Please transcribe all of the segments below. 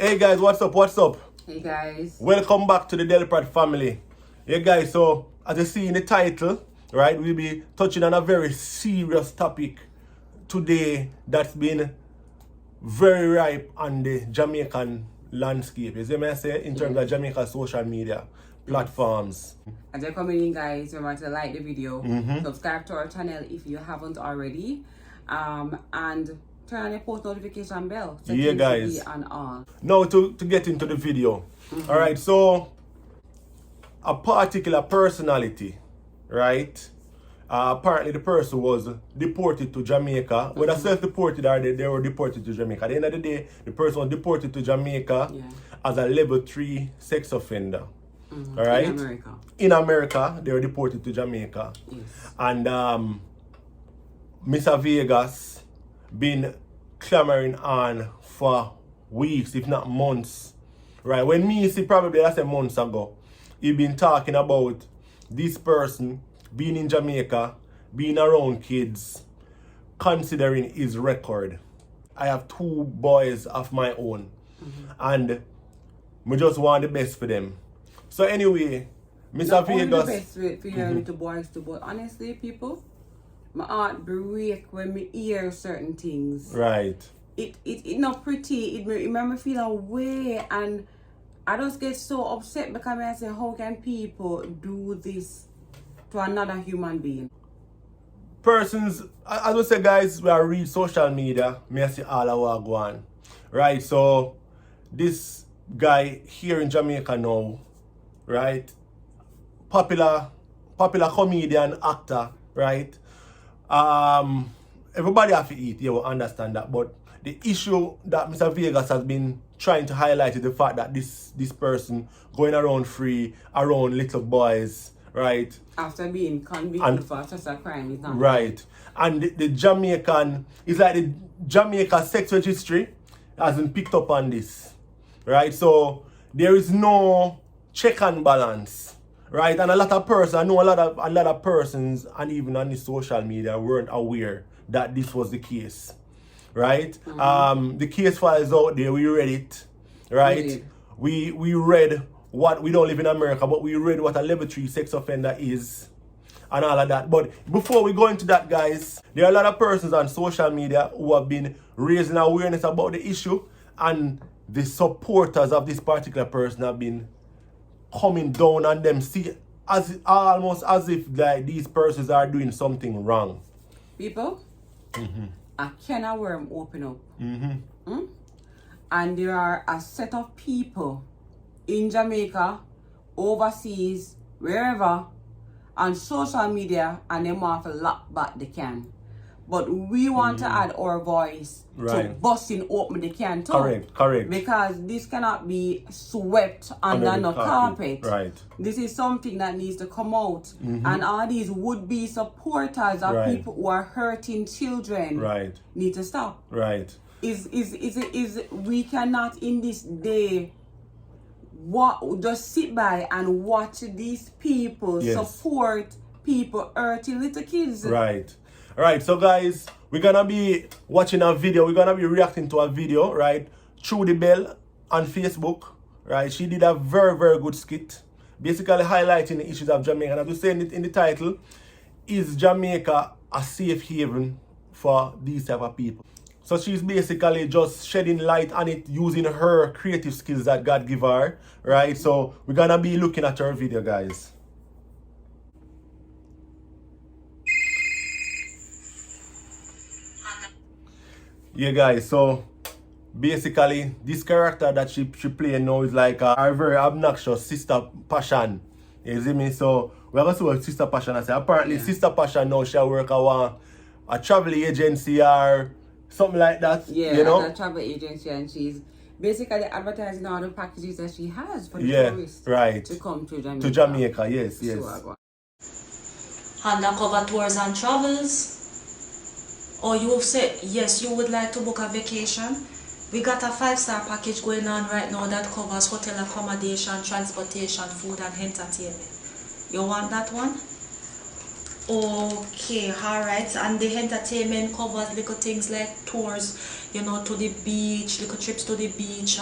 Hey guys, what's up? What's up? Hey guys. Welcome back to the Delprat family. Hey guys, so as you see in the title, right, we'll be touching on a very serious topic today that's been very ripe on the Jamaican landscape. You see what I say? In terms of Jamaica social media platforms. As you're coming in, guys, remember to like the video, subscribe to our channel if you haven't already, and turn on your post notification bell. So Yeah, guys. be on all. Now to get into the video. Alright, so a particular personality, right? Apparently the person was deported to Jamaica. Whether self-deported or they were deported to Jamaica. At the end of the day, the person was deported to Jamaica as a level 3 sex offender. Alright? In America. In America, they were deported to Jamaica. Yes. And Mr. Vegas been clamoring on for weeks, if not months. Right? When me see probably that's a months ago, he been talking about this person being in Jamaica, being around kids, considering his record. I have 2 boys of my own, and we just want the best for them. So anyway, Mr. Vegas. The best for your little boys too, but honestly, people, my heart break when me hear certain things. Right. It not pretty. It make me feel away, and I just get so upset because I say, how can people do this to another human being? Persons, as I say, guys, we are read social media. Me I see all our go on. Right. So this guy here in Jamaica now, right? Popular comedian, actor, right? Everybody have to eat, you will understand that. But the issue that Mr. Vegas has been trying to highlight is the fact that this person going around free, around little boys, right? After being convicted for such a crime, is not right. And the Jamaican, it's like the Jamaica sex registry hasn't picked up on this, right? So there is no check and balance, right? And a lot of persons, I know a lot of persons, and even on the social media, weren't aware that this was the case, right? The case file is out there. We read it, right? We read what, we don't live in America, but we read what a level 3 sex offender is and all of that. But before we go into that, guys, there are a lot of persons on social media who have been raising awareness about the issue, and the supporters of this particular person have been coming down on them, see, almost as if like these persons are doing something wrong. People, a can of worm open up. And there are a set of people in Jamaica, overseas, wherever, on social media, and they want to lock back the can. But we want to add our voice to busting open the can too. Correct. Because this cannot be swept under the carpet. Right. This is something that needs to come out. And all these would-be supporters of people who are hurting children need to stop. Right. Is we cannot in this day just sit by and watch these people support people hurting little kids. Right. Alright, so guys, we're gonna be watching a video, we're gonna be reacting to a video, right? Through the Bell on Facebook, right? She did a very, very good skit, basically highlighting the issues of Jamaica. And as we say in the title, is Jamaica a safe haven for these type of people? So she's basically just shedding light on it using her creative skills that God give her, right? So we're gonna be looking at her video, guys. Yeah, guys, so basically this character that she playing now is like a very obnoxious Sister Passion. You see me? So we're going to see what Sister Passion I say. Apparently Sister Passion now she work at a travel agency or something like that. Yeah, you know? At a travel agency, and she's basically advertising all the packages that she has for the tourists to come to Jamaica. To Jamaica, yes. Undercover tours and travels. Or you say, yes, you would like to book a vacation. We got a 5-star package going on right now that covers hotel accommodation, transportation, food and entertainment. You want that one? Okay, alright. And the entertainment covers little things like tours, you know, to the beach, little trips to the beach.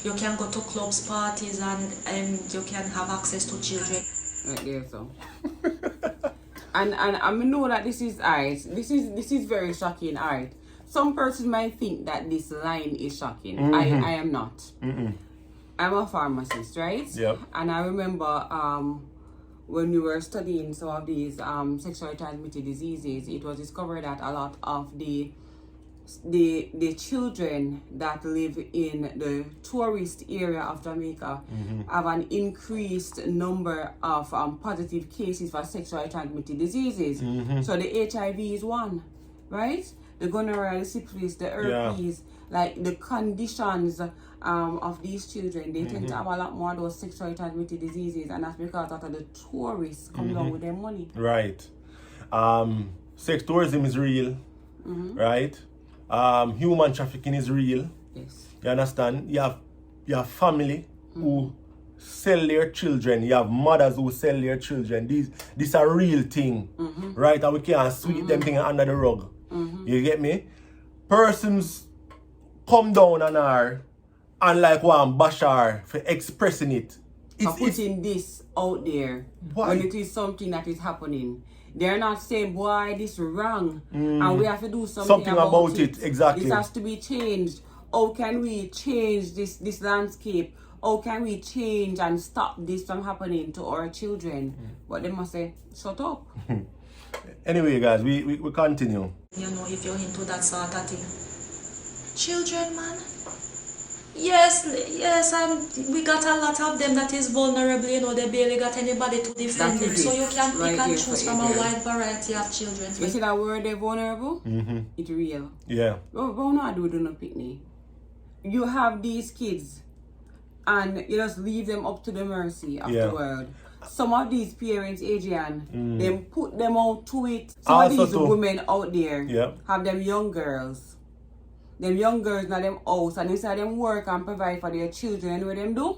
You can go to clubs, parties, and you can have access to children. Right there, so. and I know that this is alright. This is very shocking, alright. Some persons might think that this line is shocking. Mm-hmm. I am not. Mm-mm. I'm a pharmacist, right? Yep. And I remember when we were studying some of these sexually transmitted diseases, it was discovered that a lot of the children that live in the tourist area of Jamaica have an increased number of positive cases for sexually transmitted diseases. So the HIV is one, right? The gonorrhea, the syphilis, the herpes, like the conditions of these children, they tend to have a lot more of those sexually transmitted diseases, and that's because of the tourists come down with their money. Right. Sex tourism is real, right? Human trafficking is real. Yes. You understand? You have family who sell their children. You have mothers who sell their children. These are real thing, right? And we can't sweep them thing under the rug. You get me? Persons come down on her and like one Bashar for expressing it. For putting this out there when it is something that is happening. They're not saying, boy, this is wrong and we have to do something about it. Exactly. This has to be changed. How can we change this landscape? How can we change and stop this from happening to our children? But they must say, shut up. Anyway, guys, we continue. You know, if you're into that sort of thing. Children, man. Yes, we got a lot of them that is vulnerable, you know, they barely got anybody to defend them. So you can pick and choose from a wide variety of children. You see that word, they're vulnerable? It's real. Yeah. But not do no picnic. You have these kids and you just leave them up to the mercy of the world. Some of these parents, Adrian, they put them out to it. Some of these women out there have them young girls. Them young girls in them house, and instead them work and provide for their children, and what them do?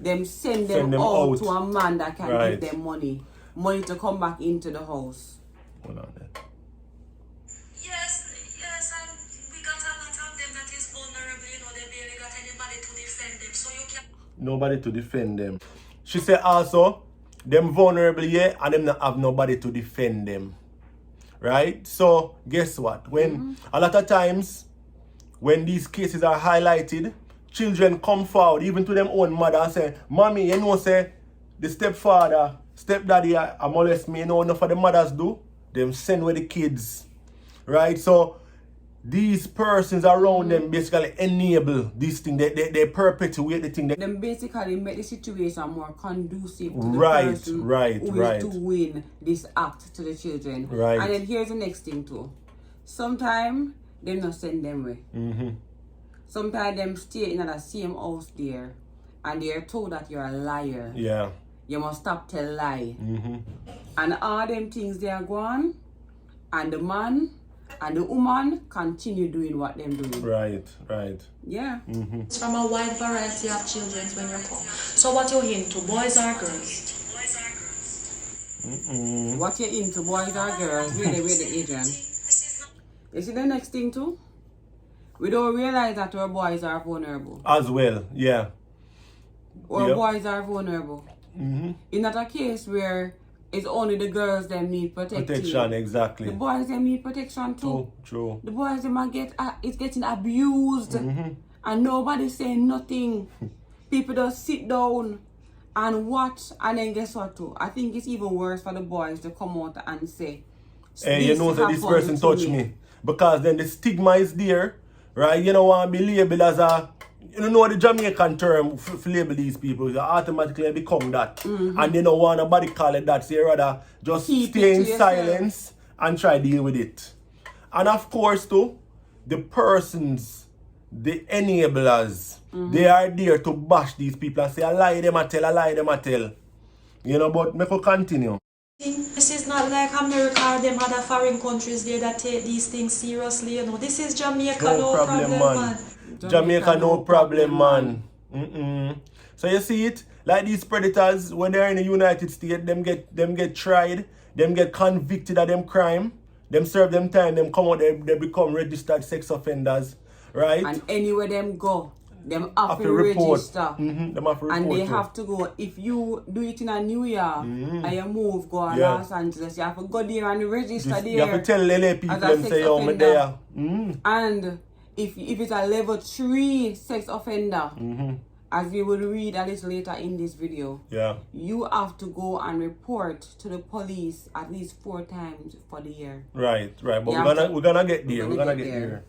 Them send them out to a man that can give them money to come back into the house. Hold on there. Yes, we got a lot of them that is vulnerable, you know, they barely got anybody to defend them, so you can... Nobody to defend them. She said also, them vulnerable, and them not have nobody to defend them. Right? So, guess what? When a lot of times, when these cases are highlighted, children come forward, even to them own mother, and say, Mommy, you know, say, the stepfather, stepdaddy, I molest me, you know, enough of the mothers do. Them send with the kids. Right? So, these persons around them basically enable this thing. They perpetuate the thing. Them basically make the situation more conducive to the person who is doing this act to the children. Right. And then here's the next thing too. Sometimes they not send them away. Sometimes them stay in the same house there and they're told that you're a liar. Yeah. You must stop tell lie. And all them things they are going, and the man and the woman continue doing what them doing. Right. Yeah. It's from a wide variety of children when you come. So what you into, boys or girls? What you into, boys or girls? Really, Adrian. You see the next thing too? We don't realize that our boys are vulnerable. As well, yeah. Our boys are vulnerable. It's not a case where it's only the girls that need protection. Exactly. The boys them need protection too. True. The boys them are getting abused and nobody's saying nothing. People just sit down and watch, and then guess what too? I think it's even worse for the boys to come out and say, hey, you know that this person touched me. Because then the stigma is there, right? You don't want to be labeled as a, you know the Jamaican term for label these people, you automatically become that. And they don't want nobody call it that, so you rather just stay in silence and try to deal with it. And of course too, the persons, the enablers, they are there to bash these people and say, I lie them a tell. You know, but make us continue. This is not like America or them other foreign countries there that take these things seriously, you know. This is Jamaica, no problem, man. Jamaica, no problem, man. So you see it, like these predators, when they're in the United States, them get tried, them get convicted of them crime, them serve them time, them come out, they become registered sex offenders, right? And anywhere them go, them have to register. Them have to report. And they have to go. If you do it in a New York and you move, go to Los Angeles, you have to go there and register there. You have to tell LA people them say, yo, me there. And if it's a level 3 sex offender, as we will read a little later in this video, you have to go and report to the police at least 4 times for the year. Right. But we're gonna get there. We're gonna get there.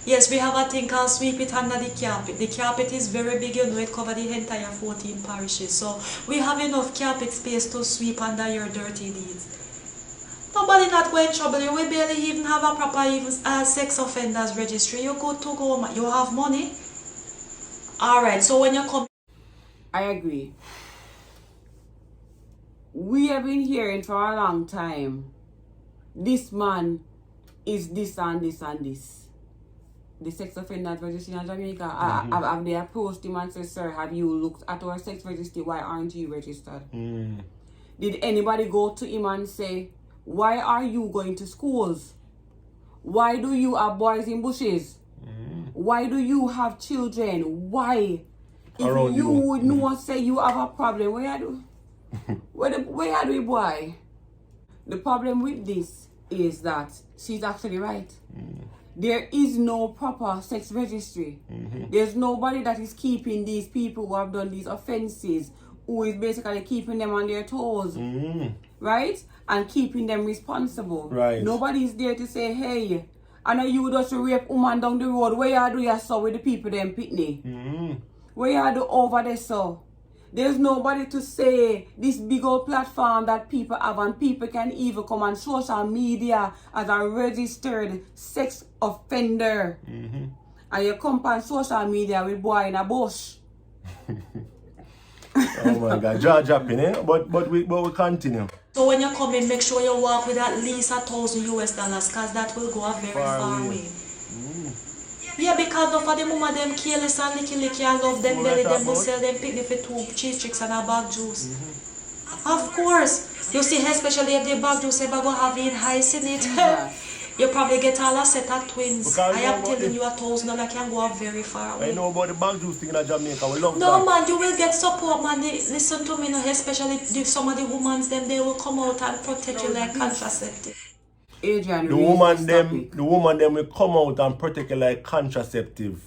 Yes, we have a thing called sweep it under the carpet. The carpet is very big, you know, it covers the entire 14 parishes. So we have enough carpet space to sweep under your dirty deeds. Nobody not going in trouble. You will barely even have a proper sex offenders registry. You go to go, you have money. Alright, so when you come... I agree. We have been hearing for a long time, this man is this and this and this. The sex offenders registry in Jamaica, have they approached him and said, sir, have you looked at our sex registry? Why aren't you registered? Did anybody go to him and say, why are you going to schools? Why do you have boys in bushes? Why do you have children? Why? If you would know, say you have a problem, where do you boy? The problem with this is that she's actually right. There is no proper sex registry. There's nobody that is keeping these people who have done these offenses, who is basically keeping them on their toes, right? And keeping them responsible. Right. Nobody is there to say, hey, I know you just rape woman down the road. Where you do you so with the people them pitney? Where you do over there so? There's nobody to say this big old platform that people have, and people can even come on social media as a registered sex offender. And you come on social media with boy in a bush. Oh my God, jaw dropping, eh? But we continue. So when you come in, make sure you walk with at least $1,000 US, because that will go a very far away. Yeah, because enough of them women them careless and licky and love them belly, them will sell them picnic for 2 cheese tricks and a bag juice. Of course. You see, especially if the bag juice ever go have in ice in it. You probably get all a set of twins. Because I am telling you, $1,000 can go very far away. I know about the bag juice thing in Jamaica. We love no, that. Man, you will get support, man. Listen to me, especially some of the women, they will come out and protect you like contraceptive. Adrian, the woman them will come out and protect you like contraceptive.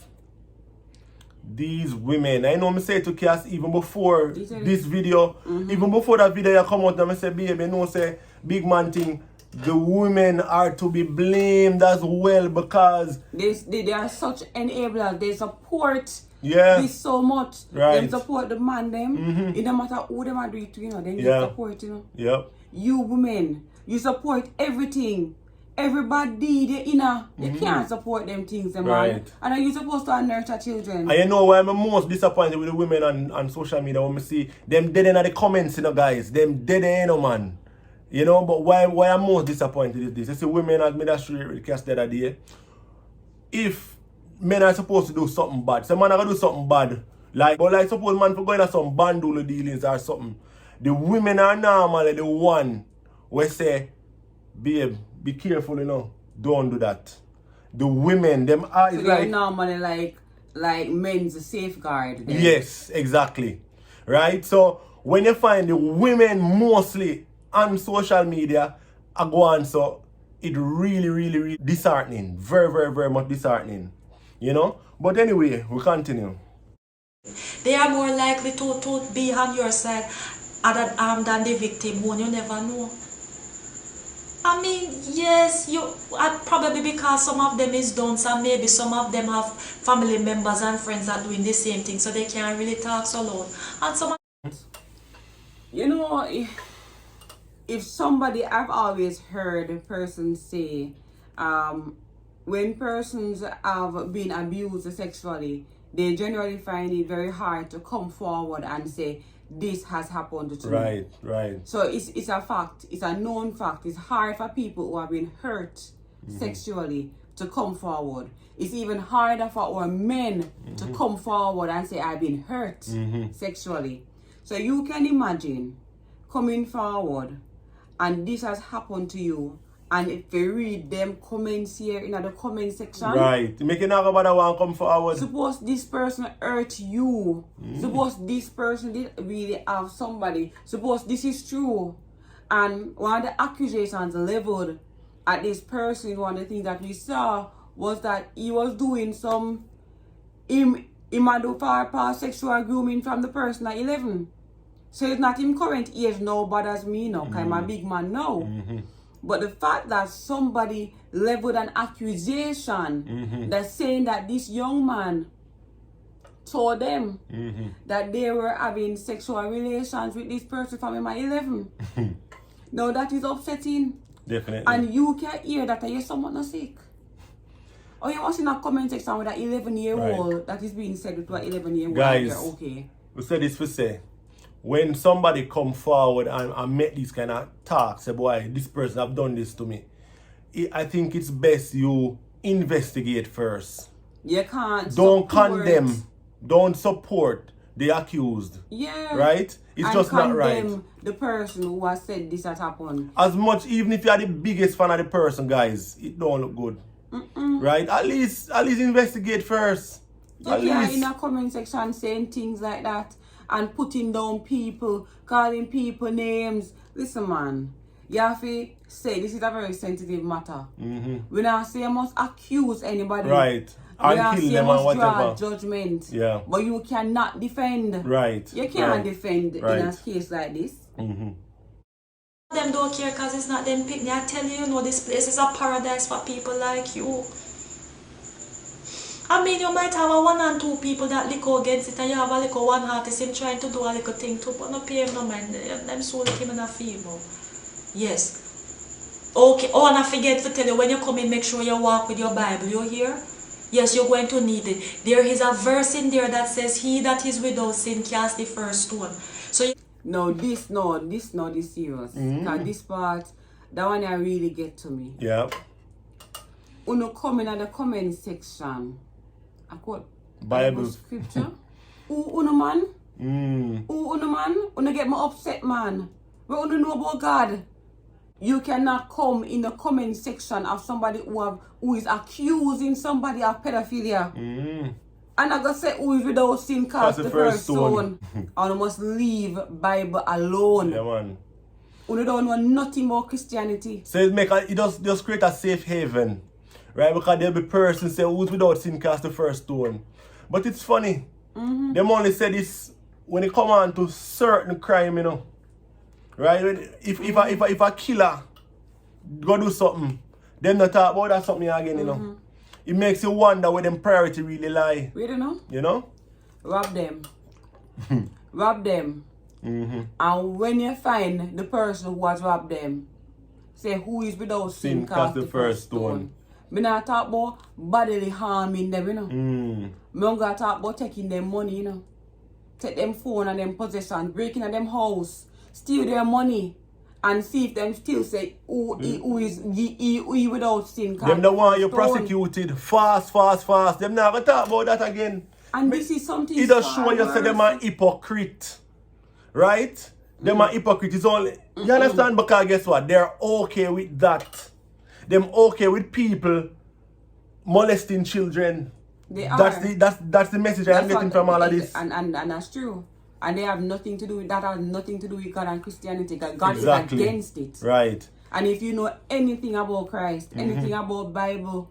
These women, I know me say to Cass even before this video, even before that video you come out and I say, baby, no say big man thing. The women are to be blamed as well because they are such enablers. They support this so much. Right. They support the man them. It don't matter who them are doing to, you know, they support, you know. You women, you support everything. Everybody, they can't support them things, man. And are you supposed to nurture children? And you know why I'm most disappointed with the women on social media when I see them dead in the comments, you know, guys. Them dead in, man. You know, but why I'm most disappointed is this. You see, women as me that straight cast the other day. If men are supposed to do something bad, some man are gonna do something bad. But suppose man for going to some bandula dealings or something. The women are normally the one who say, babe, be careful, you know. Don't do that. The women, them are so they're normally like men's safeguard. Then. Yes, exactly. Right? So when you find the women mostly on social media I go on, so it really disheartening. Very much disheartening. You know? But anyway, we continue. They are more likely to be on your side than the victim one. You never know. I mean, yes, probably because some of them is done, and maybe some of them have family members and friends that are doing the same thing, so they can't really talk so loud. And some you know, if somebody, I've always heard a person say, when persons have been abused sexually, they generally find it very hard to come forward and say, this has happened to me. Right. So it's a fact. It's a known fact. It's hard for people who have been hurt sexually to come forward. It's even harder for our men to come forward and say, I've been hurt sexually. So you can imagine coming forward and this has happened to you, and if you read them comments here in the comment section, right, making nobody want to come forward. Suppose this person hurt you. Suppose this person did really have somebody. Suppose this is true. And one of the accusations leveled at this person, one of the things that we saw was that he was doing some far sexual grooming from the person at 11. So it's not him current age now bothers me now, because I'm a big man now. But the fact that somebody leveled an accusation that's saying that this young man told them that they were having sexual relations with this person from him at 11. Now that is upsetting. Definitely. And you can hear that you're someone not sick. Or you was in a comment section with an 11-year-old that is being said to an 11-year-old. Guys, okay. We said this for say. When somebody come forward and make these kind of talks, say, boy, this person have done this to me, I think it's best you investigate first. You can't Don't condemn. Don't support the accused. Yeah. Right? It's just not right. The person who has said this has happened. As much, even if you are the biggest fan of the person, guys, it don't look good. Right? At least investigate first. You can't in a comment section saying things like that and putting down people, calling people names. Listen, man, you have to say this is a very sensitive matter. We not say you must accuse anybody. Right. And kill them and whatever. Judgment. Yeah. But you cannot defend. Right. You can't defend in a case like this. Them don't care because it's not them picnic. I tell you, this place is a paradise for people like you. I mean, you might have a 1 and 2 people that lick against it, and you have a little one artist him trying to do a little thing too, but no pay him no mind. Them so like him in a feeble. Yes. Okay. Oh, and I forget to tell you, when you come in, make sure you walk with your Bible. You hear? Yes, you're going to need it. There is a verse in there that says, "He that is without sin cast the first stone." So no, this not this serious. Because this part, that one I really get to me. Yeah. Uno come in at the comment section. I quote Bible scripture. Uno man. Uno man. Uno get me upset, man. We uno know about God. You cannot come in the comment section of somebody who is accusing somebody of pedophilia. And I gotta say, who is without sin cast the first stone. And you must leave Bible alone. Yeah, man. You don't know nothing about Christianity. So it just create a safe haven. Right? Because there'll be person say, who's without sin cast the first stone. But it's funny. Them only say this when it come on to certain crime, you know. Right? If a killer go do something, them not talk about that something again, you know. It makes you wonder where them priority really lie. We don't know. You know? Rob them. Rob them. And when you find the person who has robbed them, say who is without sin cast the first stone. Me not talk about bodily harming them, you know. Me don't gonna talk about taking them money, you know. Take them phone and them possession, breaking in them house, steal their money, and see if them still say who is without sin. Them the one you prosecuted fast. Them never talk about that again. And this is something. It does show you say them are hypocrite. Right? Them are hypocrite. It's only you understand, because guess what? They're okay with that. Them okay with people molesting children. They are. That's the message I'm getting from all of this. And that's true. And they have nothing to do with that. Has nothing to do with God and Christianity. God is against it. Right. And if you know anything about Christ, anything about Bible,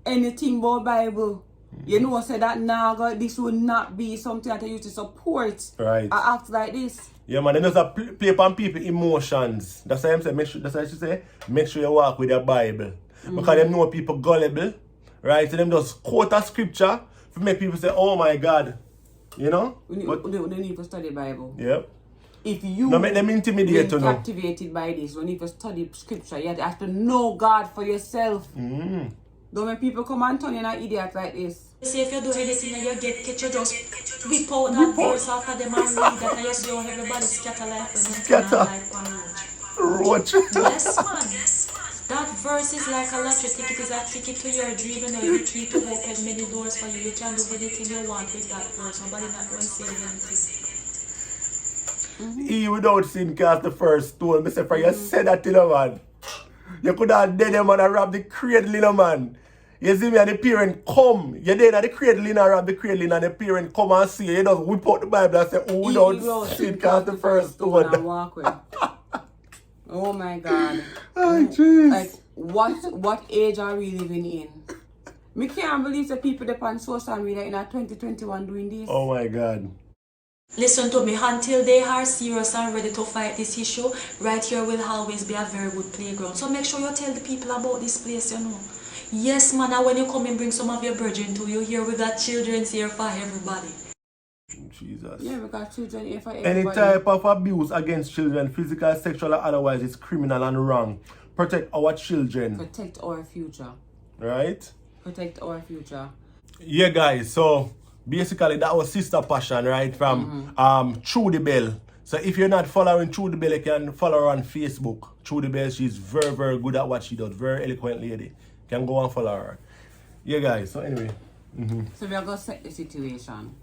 anything about Bible, you know, say that now God, this will not be something that I used to support. Right. An act like this. Yeah, man. They just play upon people emotions. That's why I'm saying. That's why I should say. Make sure you walk with your Bible, because them know people gullible. Right, so them just quote a scripture to make people say, "Oh my God," you know. We need to study Bible. Yep. If you no make them intimidate been captivated by this, we need to study scripture. You have to know God for yourself. Don't make people come and turn you an idiot like this. See, if you do anything and you get catch, you just whip out that verse after them and read that, and you see how everybody scatter like roach. Yes, man. That verse is like a lottery ticket. It's a ticket to your dream. You know, you keep to open many doors for you. You can do anything you want with that verse. Nobody not going to say anything. He without sin cast the first stone. Me say, for you said that to the man. You could have dead him and rob the cradle, you know, man. You see me and the parent come. You dead at the cradle and rob the cradle and the parent come and see you. You just whip out the Bible and say, oh, without sin cast the first stone. And walk with. Oh my God. Oh, jeez. Like, what age are we living in? Me can't believe the people that on social media in 2021 doing this. Oh my God. Listen to me, until they are serious and ready to fight this issue, right here will always be a very good playground. So make sure you tell the people about this place, you know. Yes, man, and when you come and bring some of your brethren to you, here we got children's here for everybody. Jesus. Yeah, we got children here for everybody. Any type of abuse against children, physical, sexual, or otherwise, is criminal and wrong. Protect our children. Protect our future. Right? Protect our future. Yeah, guys, so basically that was Sister Passion, right, from Through the Bell. So if you're not following Through the Bell, you can follow her on Facebook. Through the Bell, she's very, very good at what she does. Very eloquent lady. You can go and follow her. Yeah, guys, so anyway. So we are going to set the situation.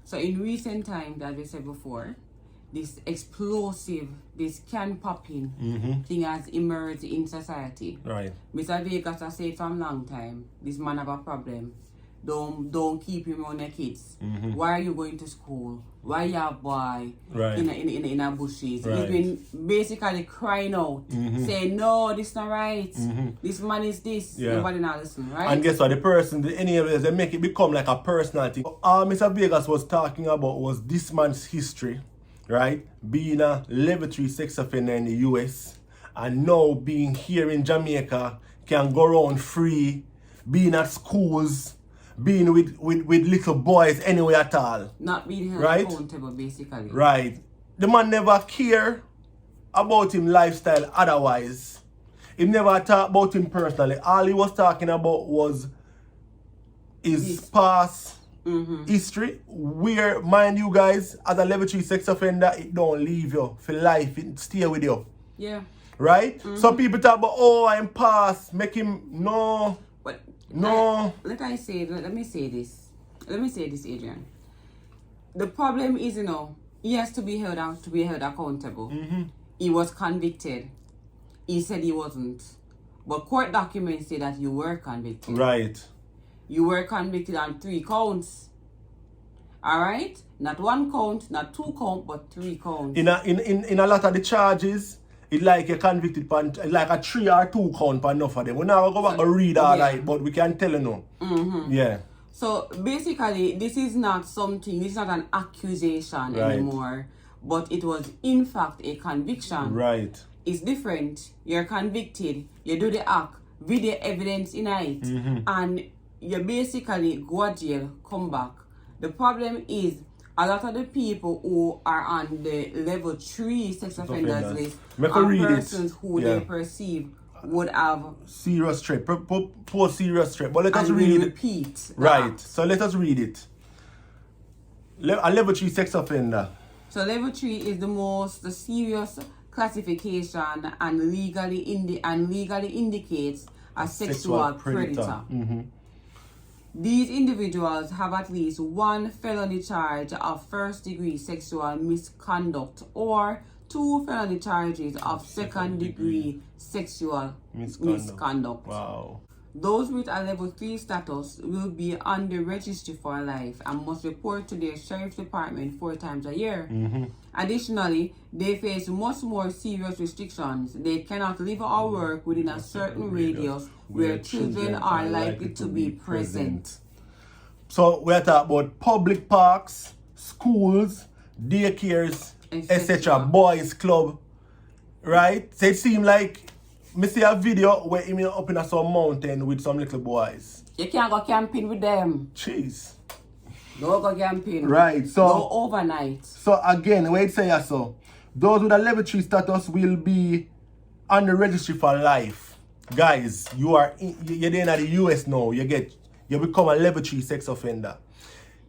So in recent times, as we said before, this explosive, this can popping thing has emerged in society. Right. Mr. Vegas has said from long time, this man have a problem. Don't keep him on your kids. Why are you going to school? Why you a boy in a bushes? Right. He's been basically crying out, saying, no, this not right. This man is this. Yeah. Nobody not listen, right? And guess what? The person, the enablers, they make it become like a personality. All Mr. Vegas was talking about was this man's history, right? Being a level 3 sex offender in the US and now being here in Jamaica, can go around free, being at schools, being with little boys anywhere at all. Not being held accountable, basically. Right. The man never care about him lifestyle otherwise. He never talk about him personally. All he was talking about was his past history, where, mind you guys, as a level 3 sex offender, it don't leave you for life. It stay with you. Yeah. Right? Some people talk about, oh, I'm past, make him, no. But no. Let me say this, Adrian. The problem is, you know, he has to be held accountable. He was convicted. He said he wasn't. But court documents say that you were convicted. Right. You were convicted on 3 counts. Alright? Not 1 count, not 2 counts, but 3 counts. In a lot of the charges, it's like you're convicted for like a 3 or 2 count for enough of them. We now go back and read all right, but we can tell you no. Yeah. So basically, this is not an accusation anymore, but it was in fact a conviction. Right. It's different. You're convicted, you do the act, video evidence in it, and you basically go to jail, come back. The problem is, a lot of the people who are on the level 3 sex offenders list are persons who they perceive would have serious threat, post serious threat. But let us and read it. Repeat. Right. So let us read it. A level 3 sex offender. So level 3 is the serious classification and legally indicates a sexual predator. These individuals have at least 1 felony charge of first-degree sexual misconduct or 2 felony charges of second-degree sexual misconduct. Wow. Those with a level 3 status will be on the registry for life and must report to their sheriff's department 4 times a year. Additionally, they face much more serious restrictions. They cannot live or work within a certain radius where children are likely to be present. So we're talking about public parks, schools, daycares, etc. Boys club, right? So it seems like me see a video where he up in some mountain with some little boys. You can't go camping with them. Jeez. Don't go camping. Right, so go overnight. So again, wait say so. Those with a level 3 status will be on the registry for life. Guys, you're in the US now. You become a level 3 sex offender.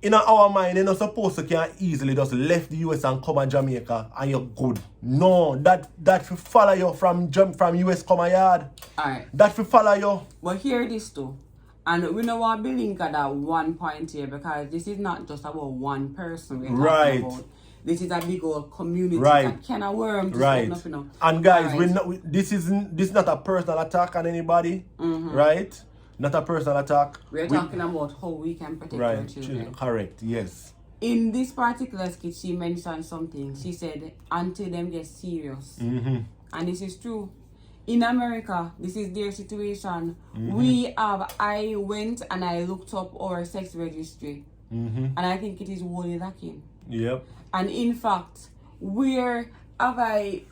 In our mind, you're not supposed to can easily just left the US and come to Jamaica and you're good. No, that will follow you from US come a yard. Alright. That will follow you. But hear this too. And we don't want to be linked at that one point here because this is not just about one person we're talking about. this is a big old community. Right. It's a can of worms. Right. Up, you know. And guys, Alright. this is not a personal attack on anybody, right? Not a personal attack. We're talking about how we can protect our children. Correct, yes. In this particular skit, she mentioned something. She said, until them get serious. And this is true. In America, this is their situation. I went and I looked up our sex registry. And I think it is wholly lacking. Yep. And in fact, where have I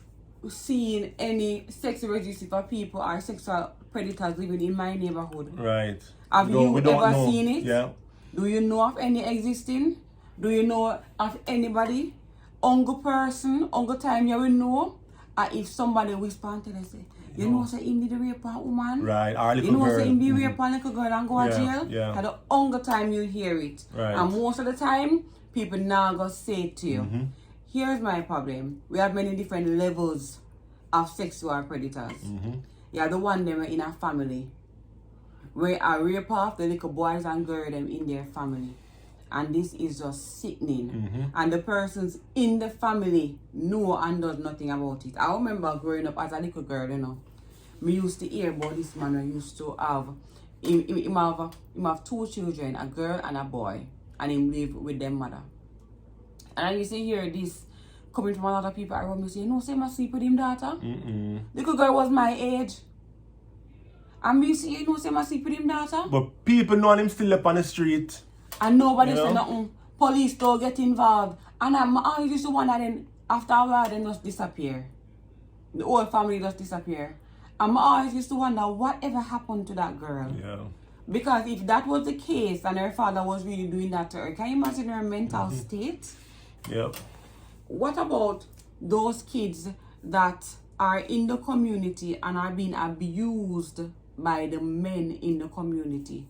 seen any sex registry for people or sexual predators living in my neighborhood? Right. Have you ever seen it? Yeah. Do you know of any existing? Do you know of anybody? Uncle person, uncle time you will know. And if somebody whisper and tell us, you know, say him did rape a woman. Right, our little you know, girl. say him be rape a little girl and go to jail. Yeah. At the uncle time you hear it. Right. And most of the time, people now go say it to you. Here's my problem. We have many different levels of sexual predators. You have the one them in a family, where I rape off the little boys and girls them in their family. And this is just sickening. And the persons in the family know and does nothing about it. I remember growing up as a little girl, you know. Me used to hear about this man who used to have, him have two children, a girl and a boy. And him live with their mother. And I used to hear this coming from a lot of people around me saying, no, say I sleep with him daughter. Little girl was my age. And me say, you know, say I sleep with him daughter. But people know him still up on the street. And nobody said nothing. Police don't get involved. And I'm always used to wonder then, after a while, they just disappear. The whole family just disappear. I'm always used to wonder whatever happened to that girl. Yeah. Because if that was the case and her father was really doing that to her, can you imagine her mental state? Yep. What about those kids that are in the community and are being abused by the men in the community?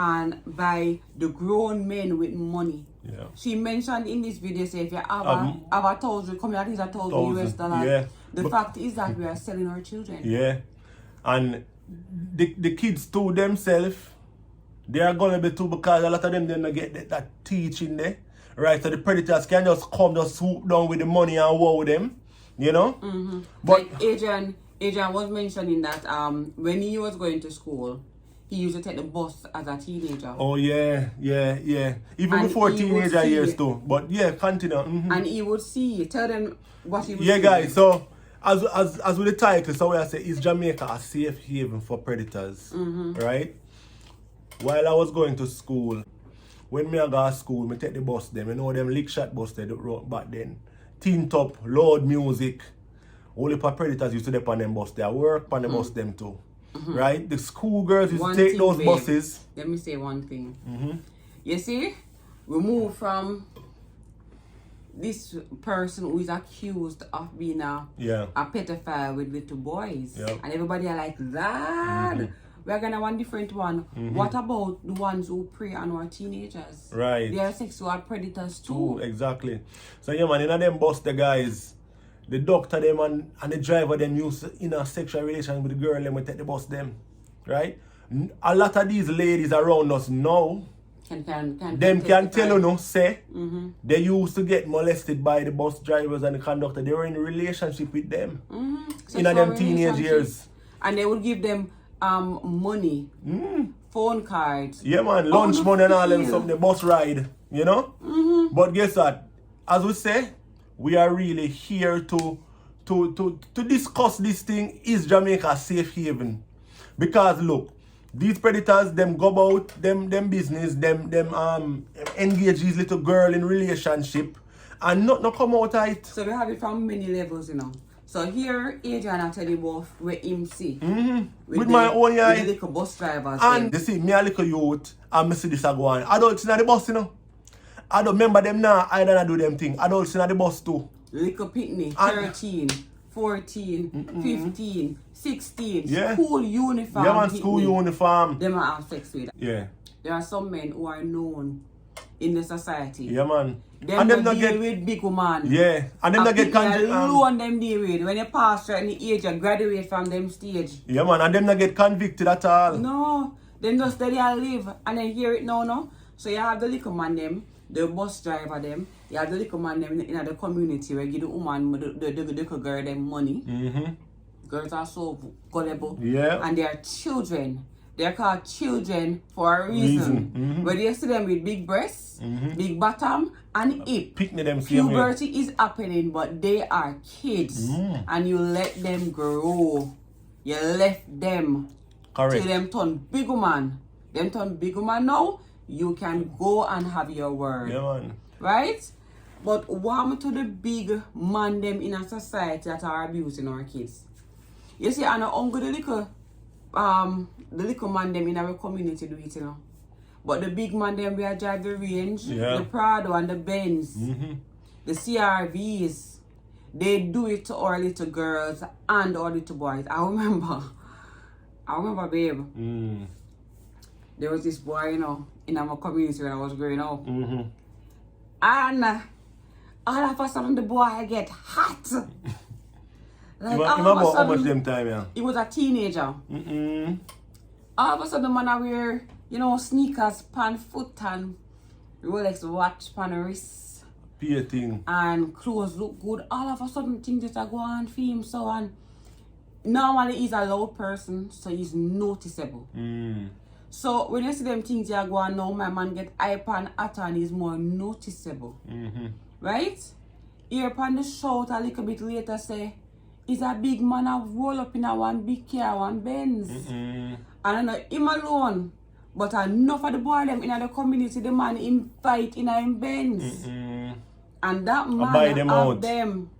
And by the grown men with money. Yeah. She mentioned in this video, say if you have a thousand, come here, at least $1,000 US. Yeah. The fact is that we are selling our children. Yeah. And the kids too themselves, they are gullible too, because a lot of them don't get that teaching there. Right, so the predators can just come, just swoop down with the money and wow them, you know? But like Adrian was mentioning that when he was going to school, he used to take the bus as a teenager. Oh yeah. Even And before he teenager would see years it. too. But yeah, continue. And he would see, tell them what he would Yeah, see. guys, so as with the title, so I say, is Jamaica a safe haven for predators? Right? While I was going to school, when me I go to school, me take the bus them. You know them lick shot bus they wrote back then. Tint up, loud music. Only for predators used to dep on them bus. They work on the bus them too. Right? The schoolgirls used to take those buses. Let me say one thing. You see, we move from this person who is accused of being a pedophile with little boys. Yep. And everybody are like, that. We're gonna want different one. What about the ones who prey on our teenagers? Right. They are sexual predators too. Exactly. So yeah man, in them bus the guys, the doctor them and the driver them use in a sexual relation with the girl them we take the bus them. Right? A lot of these ladies around us now, Can tell you no, say they used to get molested by the bus drivers and the conductor. They were in a relationship with them. In them teenage years. And they would give them money, phone cards. Yeah man, lunch money and all them stuff, the bus ride, you know? But guess what? As we say, we are really here to discuss this thing. Is Jamaica a safe haven? Because look, these predators, them go about them business, them engage these little girl in relationship and not come out of it. So we have it from many levels, you know. So here, Adrian, I tell you about where him see. With my own eye. With the little bus drivers. And you see, me a little youth, and me see this a go on. Adults in the bus, you know. I don't remember them now, I don't do them thing. Adults in the bus too. Little pitney, 13, 14, 15, 16, school uniform. Yeah man, school uniform. Them are have sex with. Yeah. There are some men who are known in the society. Yeah man. Them and them deal with big woman. Yeah. And them not get loan them deal with. When you pass certain age and graduate from them stage. Yeah man, and them not get convicted at all. No. Them just steady and live and then hear it now, no. So you have the little man them, the bus driver them, you have the little man them in the community where give the woman, the little girl them money. Girls are so gullible. Yeah. And they are children. They're called children for a reason. Whether you see them with big breasts, big bottom, and hip. Picnic them same way. Puberty is happening, but they are kids. And you let them grow. You left them. Correct. Till them turn big woman. Them turn big woman now, you can go and have your word. Yeah, man. Right? But what to the big man them in a society that are abusing our kids? You see, and uncle the little man them in our community do it, you know. But the big man them we are drive the range, the Prado and the Benz, the CRVs, they do it to our little girls and our little boys. I remember, babe. There was this boy, you know, in our community when I was growing up. And all of a sudden the boy get hot. Like how much them time, yeah? He was a teenager. All of a sudden the man I wear, you know, sneakers, pan foot and Rolex watch, pan wrist. Pay thing. And clothes look good. All of a sudden things just go on for him. So and normally he's a loud person, so he's noticeable. So when you see them things you go on now, my man get hype and hotter and he's more noticeable. Right? Here upon the shout a little bit later say, he's a big man a roll up in a one big car, one Benz. And I know him alone. But enough of the boy them in the community, the man invite in a Benz. And that man have them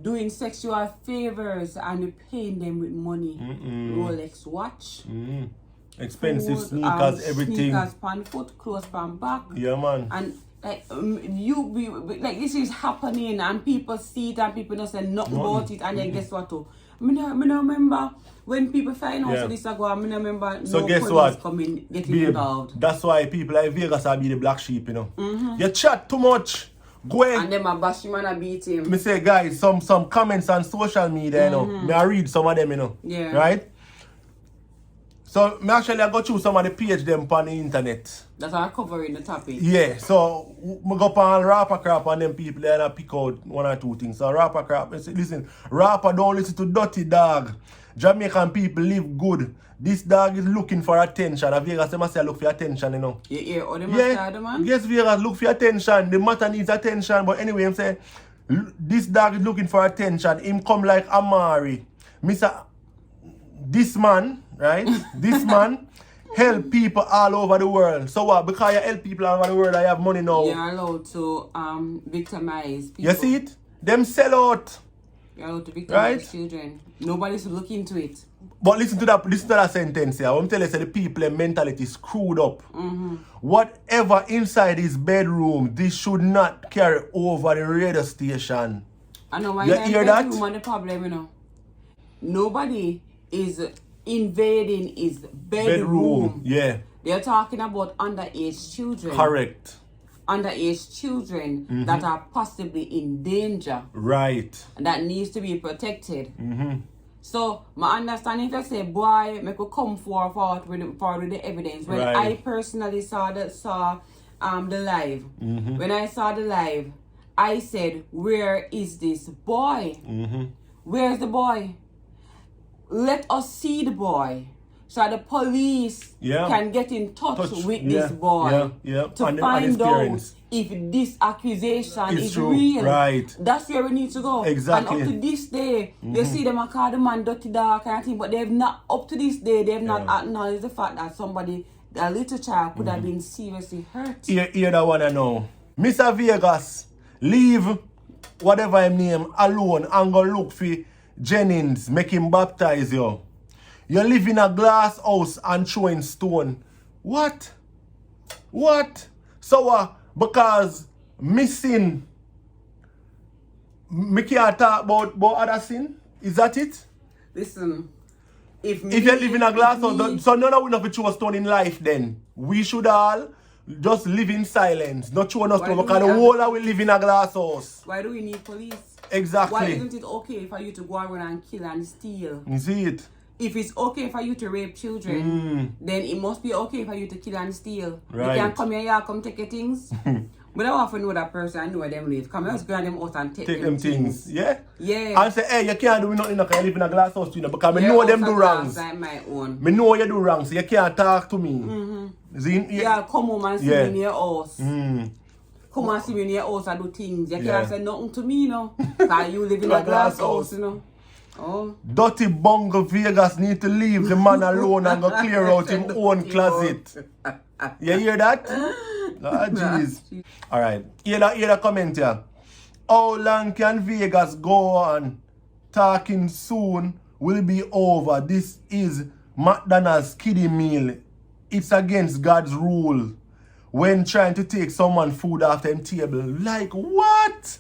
doing sexual favors and paying them with money. Rolex watch. Expensive sneakers, everything. Sneakers, pan foot, clothes, pan back. Yeah, man. And like you be like this is happening and people see it and people don't say nothing about it and then guess what too? Me no remember when people find out so this I go I no remember so no guess police what? coming getting involved. That's why people like Vegas are be the black sheep, you know. You chat too much. Go ahead. And them a bash him and a beat him. Me say guys, some comments on social media, you know. Me I read some of them, you know. Yeah. Right? So, I go through some of the page them on the internet. That are covering the topic. Yeah, so I go on rapper crap and them people there and I pick out one or two things. So rapper crap, I say, listen, rapper don't listen to dirty dog. Jamaican people live good. This dog is looking for attention. And Vegas, they must say look for attention, you know. Yeah, or they must say, man. Yes, Vegas, look for attention. The matter needs attention. But anyway, I'm saying, this dog is looking for attention. Him come like Amari. Mr. This man, right? This man help people all over the world. So what? Because you help people all over the world, I have money now. You're allowed to victimize people. You see it? Them sell out. You're allowed to victimize children. Nobody's looking into it. But listen to that sentence here. I'm telling you, the people mentality is screwed up. Whatever inside his bedroom, this should not carry over the radio station. I know why you hear that? The problem, you know. Nobody is invading his bedroom. Yeah. They're talking about underage children. Correct. Underage children that are possibly in danger. Right. And that needs to be protected. So, my understanding if I say, boy, I could come forward with the evidence. When I personally saw the live, when I saw the live, I said, where is this boy? Where's the boy? Let us see the boy so the police can get in touch with this boy to find out if this accusation is true. real. Right. That's where we need to go. Exactly. And up to this day, they see them and call the man dirty dog kind of thing, but they've not, up to this day, they've not acknowledged the fact that somebody, a little child, could have been seriously hurt. Hear that one I know. Mr. Vegas, leave whatever his name alone and go look for Jennings, make him baptize you. You live in a glass house and throwing stone. What? So because missing, me can't talk about other sin? Is that it? Listen, if you live in a glass house, so none of we have to throw a stone in life then. We should all just live in silence, not throw no stone because the whole of we live in a glass house. Why do we need police? Exactly. Why isn't it okay for you to go around and kill and steal? You see it? if it's okay for you to rape children, then it must be okay for you to kill and steal. Right. You can't come here, come take your things. But I don't want to know that person and know where them live. Come here, just grab them out and take them things. Yeah? Yeah. And say, hey, you can't do nothing, you live in a glass house, you know, because I know them do wrongs. Like my own. I know you do wrong, so you can't talk to me. Yeah, come home and see me in your house. Come and see me in your house and do things. You can't say nothing to me, you know. Because you live in a glass house, you know. Oh. Dirty bungle Vegas need to leave the man alone and go clear out his own closet. You hear that? Ah, jeez. Alright, hear the comment here. How long can Vegas go on? Talking soon will be over. This is McDonald's kiddie meal. It's against God's rule when trying to take someone's food off them table. Like what?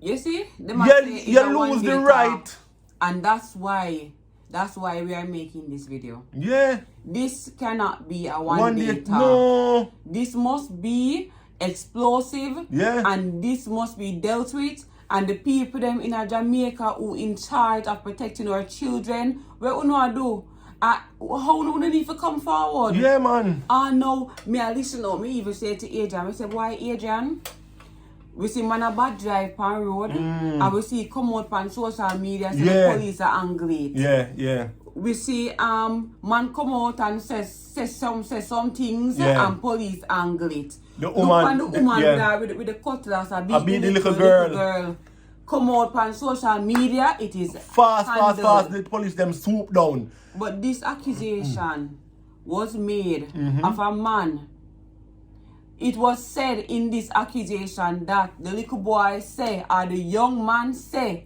You see? You lose the right. And that's why we are making this video. Yeah. This cannot be a one day talk. No. This must be explosive. Yeah. And this must be dealt with. And the people them in Jamaica who in charge of protecting our children, what we do? How do we need to come forward? Yeah, man. No, I listen up. Me even say to Adrian, I say, why Adrian? We see man a bad drive on road, and we see come out on social media, say the police are angry. Yeah. We see man come out and say some things, and police angry. The woman with the cutlass, a beat the little girl. Come out on social media, it is fast. The police them swoop down. But this accusation was made of a man. It was said in this accusation that the little boy say, or the young man say,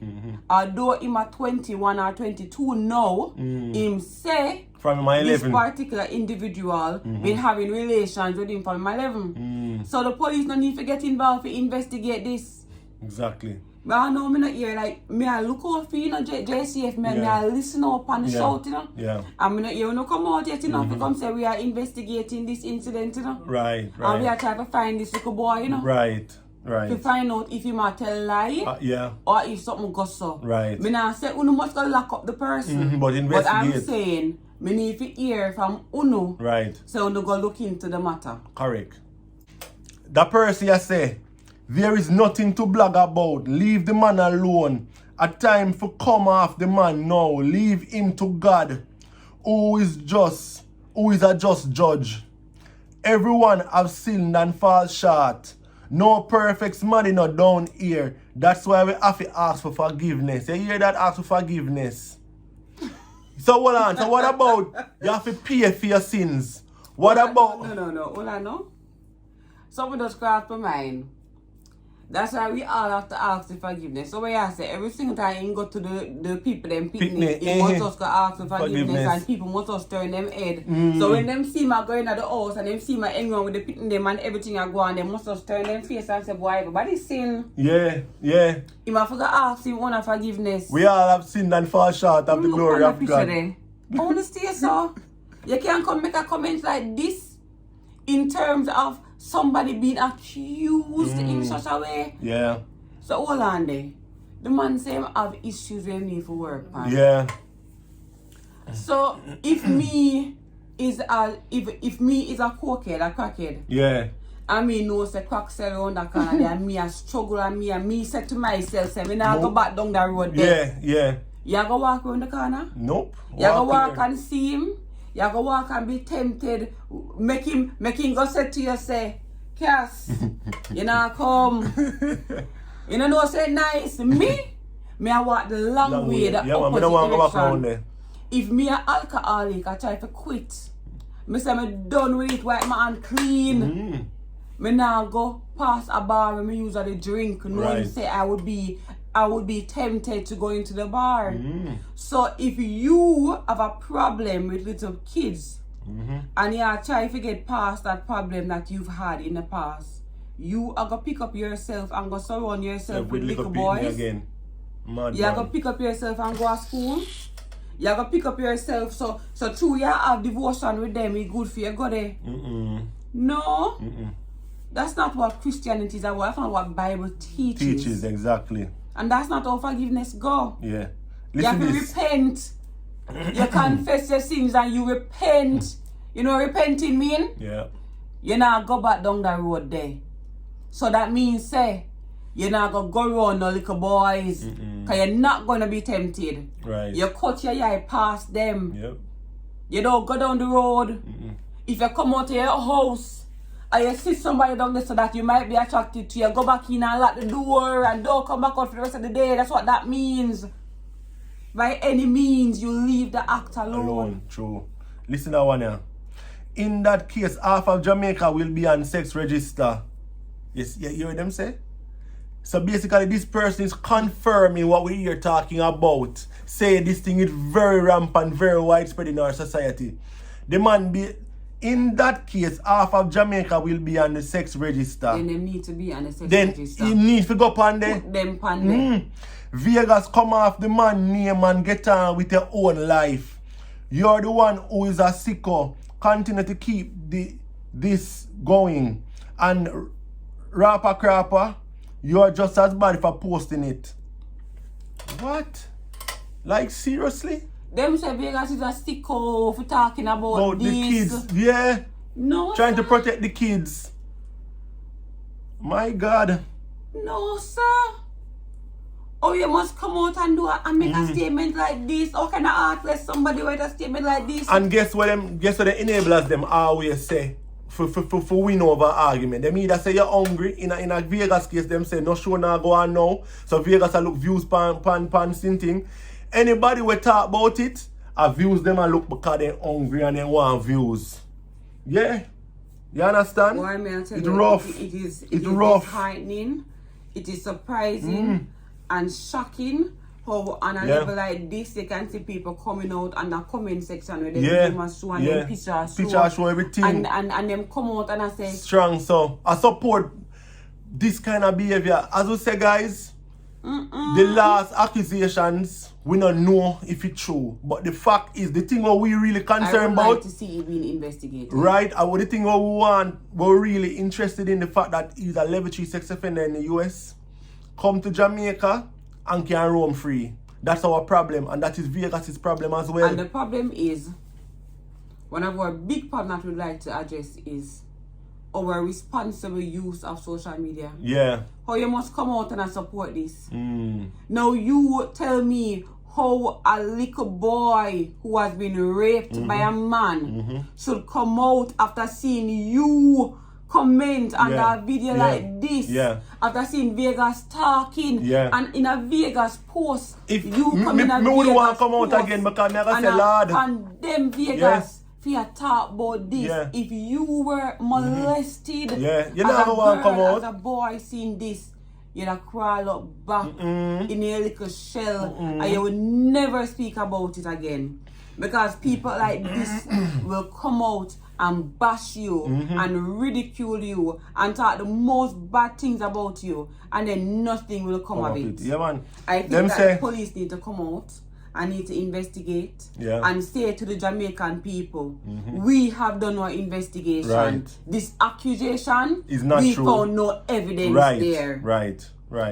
although him at 21 or 22 now, him say from my 11. This particular individual been having relations with him from my 11. So the police don't need to get involved to investigate this. Exactly. But I know me not hear like me I look out for you know JCF me I listen up and shout, you know. Yeah. And me not hear no come out yet, you know, to come say we are investigating this incident, you know. Right. And we are trying to find this little boy, you know. Right. To find out if he might tell a lie or if something goes so. Right. Me not say Uno must go lock up the person. But investigate. But I'm saying me need to hear from Uno. Right. So Uno go look into the matter. Correct. The person you say, there is nothing to blog about. Leave the man alone. A time for come off the man now. Leave him to God, who is a just judge. Everyone have sinned and fall short. No perfect man not down here. That's why we have to ask for forgiveness. You hear that? Ask for forgiveness. So hold on. So what about you have to pay for your sins? What about? No. Hold on, no. Someone just crossed my mind. That's why we all have to ask for forgiveness. So when I say every single time you go to the people them picnic, you want us to ask for forgiveness and people want us to turn them head. So when them see me going at the house and them see me hanging on with the picnic them and everything I go on, they must just turn them face and say, boy, everybody sin. Yeah. You might forget to ask him for forgiveness. We all have sinned and fall short of the glory of God. I want to stay so. You can't come make a comment like this in terms of somebody being accused in such a way. Yeah. So hold on there. The man say him have issues with me for work, man. Yeah. So if me is a cokehead, a crackhead. Yeah. And me know say crack sell around that corner there and me a struggle and me say to myself, say me now go back down that road there. Yeah. You go walk around the corner? Nope. You go walk and see him? You go walk and be tempted, make him go say to you, say, Cass, you know come. You know say nice. Me I walk the long way, the opposite direction. If me a alcoholic, I try to quit. Me say me done with it, wipe my hand clean. Me now go past a bar and me use the drink, knowing say I would be tempted to go into the bar. So if you have a problem with little kids and you are trying to get past that problem that you've had in the past, you are going to pick up yourself and go surround yourself with little boys. Again. You are going to pick up yourself and go to school. You are going to pick up yourself. So true, you have devotion with them, it's good for you. Go there. No. That's not what Christianity is about. That's not what Bible teaches. Exactly. And that's not how forgiveness go. Yeah. You have to repent You confess your sins and you repent. You know what repenting mean? Yeah. You not go back down that road there. So that means, say, you're not going to go around no little boys. Because you're not going to be tempted. Right. You cut your eye past them. Yep. You don't go down the road. If you come out of your house and you see somebody down there so that you might be attracted to, you go back in and lock the door and don't come back out for the rest of the day. That's what that means. By any means, you leave the act alone. True. Listen to that one here. In that case, half of Jamaica will be on sex register. Yes, you hear them say? So basically, this person is confirming what we are talking about. Say this thing is very rampant, very widespread in our society. The man be, in that case, half of Jamaica will be on the sex register. Then they need to be on the sex then register. He need to go on there. Put them on there. Vegas, come off the man name and get on with your own life. You're the one who is a sicko. Continue to keep this going. And rapper crapper, you're just as bad for posting it. What? Like seriously? Them say Vegas is a sicko for talking about this. The kids, yeah. No, Trying sir. to protect the kids. My God. No, sir. Oh, you must come out and make a statement like this. How can I heartless somebody write a statement like this? And guess what the enablers them always say for win over argument. Them either say you're hungry. In a Vegas case, them say no show now go on now. So Vegas a look views pan thing. Anybody we talk about it, a views them a look because they're hungry and they want views. Yeah. You understand? Boy, may I tell It's you, rough. It is rough. disheartening. It is surprising and shocking how on a level like this you can see people coming out and the comment section where they must show and them picture show everything. And them come out and I say strong. So I support this kind of behavior. As we say, guys, the last accusations we don't know if it's true. But the fact is, the thing what we really concerned I would about, like to see it being investigated. right? And the thing what we want, we're really interested in the fact that he's a level 3 sex offender in the US. Come to Jamaica and can roam free. That's our problem, and that is Vegas' problem as well. And the problem is, one of our big problems we'd like to address is our responsible use of social media. Yeah. How you must come out and support this. Now you tell me how a little boy who has been raped by a man should come out after seeing you comment on a video like this, after seeing Vegas talking, and in a Vegas post, if you come in a me Vegas would want to come out post again because I and say, Lord, condemn Vegas for your talk about this. If you were molested you as never want to come out. as a boy seeing this, you'd crawl up back in your little shell and you will never speak about it again. Because people like this will come out and bash you and ridicule you and talk the most bad things about you, and then nothing will come of it. Yeah, man. I think that the police need to come out and need to investigate and say to the Jamaican people, we have done our investigation. Right. This accusation is not we true. Found no evidence there. Right.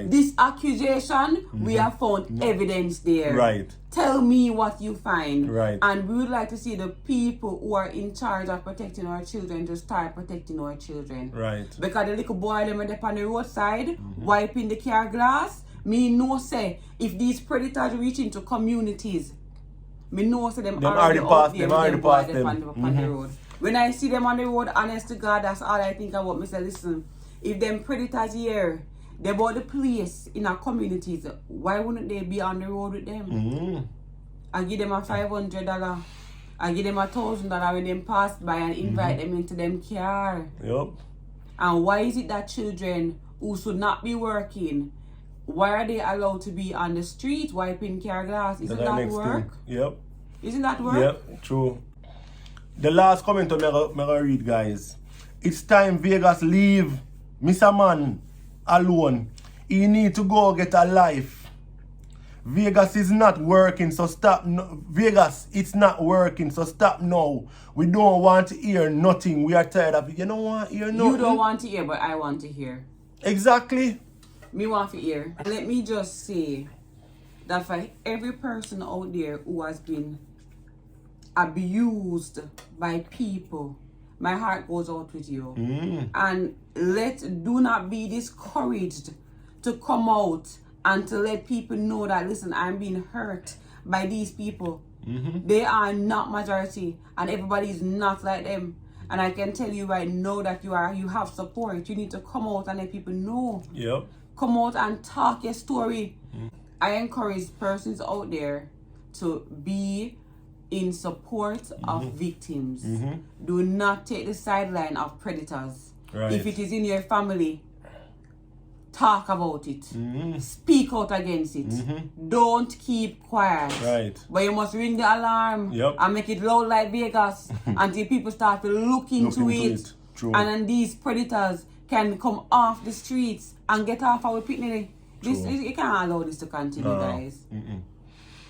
This accusation, we have found evidence there. Right. Tell me what you find. Right. And we would like to see the people who are in charge of protecting our children to start protecting our children. Right. Because the little boy them are on the roadside, wiping the car glass, me know say, if these predators reach into communities, me know say them already out there with them on the road. When I see them on the road, honest to God, that's all I think about. Me say, listen, if them predators here, they bought the place in our communities, why wouldn't they be on the road with them? I give them a $500, I give them $1,000 when them pass by and invite them into them car. Yep. And why is it that children who should not be working, why are they allowed to be on the street wiping car glass? Isn't that work? Yep. Isn't that work? Yep, true. The last comment I'm gonna read, guys. It's time Vegas leave Mr. Man alone. He need to go get a life. Vegas is not working, so stop. Vegas, it's not working, so stop now. We don't want to hear nothing. We are tired of it. You don't want to hear nothing. You don't want to hear, but I want to hear. Exactly. Me want to hear. Let me just say that for every person out there who has been abused by people, my heart goes out with you. And do not be discouraged to come out and to let people know that, listen, I'm being hurt by these people. They are not majority, and everybody is not like them. And I can tell you right now that you have support. You need to come out and let people know. Yep. Come out and talk your story. I encourage persons out there to be in support of victims. Do not take the sideline of predators. Right. If it is in your family, talk about it. Speak out against it. Don't keep quiet. Right. But you must ring the alarm and make it loud like Vegas until people start to look into it. True. And then these predators can come off the streets and get off our picnic. You can't allow this to continue, guys.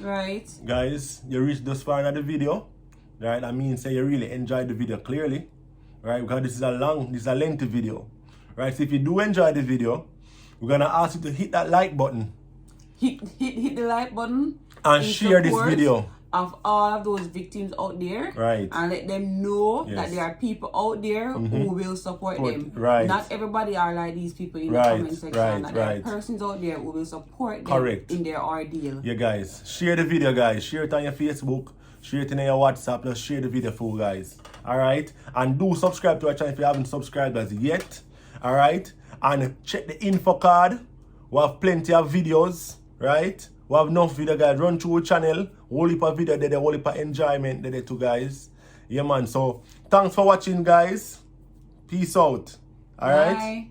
Right? Guys, you reached this far in the video. Right? I mean, say you really enjoyed the video clearly. Right? Because this is a lengthy video. Right? So if you do enjoy the video, we're gonna ask you to hit that like button. Hit the like button. And share this video. Of all of those victims out there. Right. And let them know that there are people out there who will support them. Right. Not everybody are like these people in the comment section. There are persons out there who will support them in their ordeal. Yeah, guys. Share the video, guys. Share it on your Facebook. Share it in your WhatsApp. Just share the video for you guys. Alright? And do subscribe to our channel if you haven't subscribed as yet. Alright? And check the info card. We have plenty of videos. Right? We have enough video, guys. Run through the channel. Whole heap of video there, whole heap of enjoyment there too, guys. Yeah, man. So, thanks for watching, guys. Peace out. Alright? Bye.